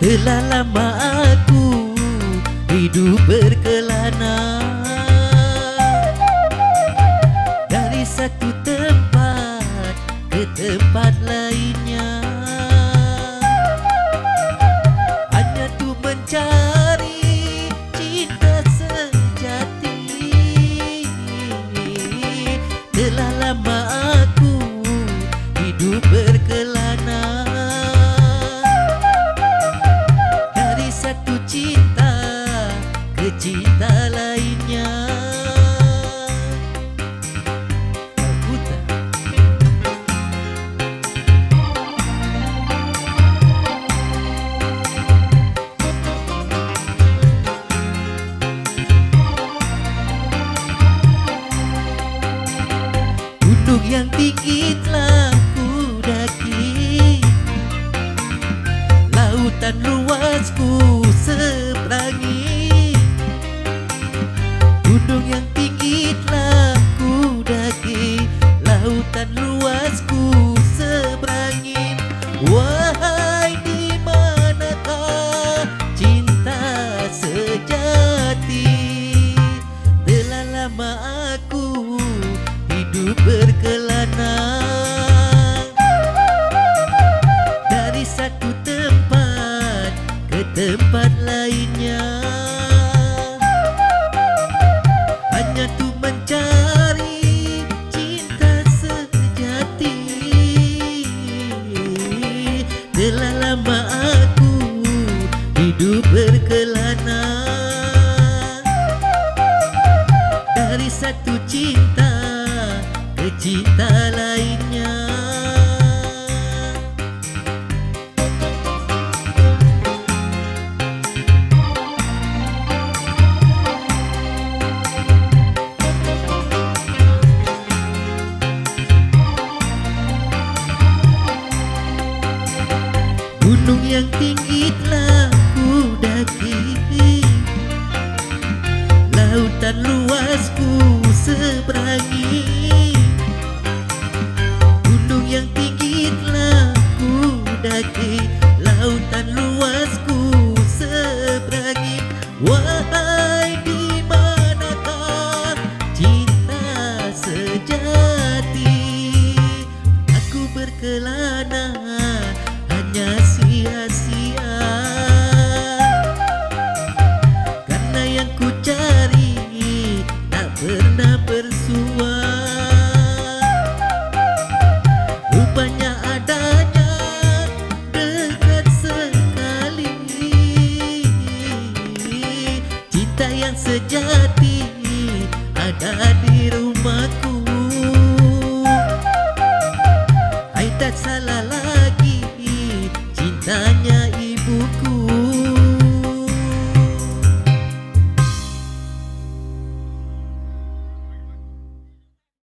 Telah lama aku hidup berkelana dari satu tempat ke tempat lainnya, hanya tuh mencari cinta sejati. Telah lama aku hidup berkelana dari satu cinta ke cinta lainnya. Gunung yang tinggi telah ku daki, lautan luas ku seberangi. Gunung yang tinggi telah ku daki, lautan luas ku seberangi. Wahai, di manakah cinta sejati? Telah lama aku hidup berkelana dari satu tempat ke tempat lainnya, hanya tuh mencari cinta sejati. Telah lama aku hidup berkelana dari satu cinta ke cinta lainnya. Gunung yang tinggi telah ku daki, lautan luas ku seberangi. Gunung yang tinggi telah ku daki, lautan luas ku seberangi. Wahai, di manakah cinta sejati? Aku berkelana hanya sia-sia, karena yang ku cari tak pernah bersua. Rupanya adanya dekat sekali cinta yang sejati ada di rumahku. Hai, tak salah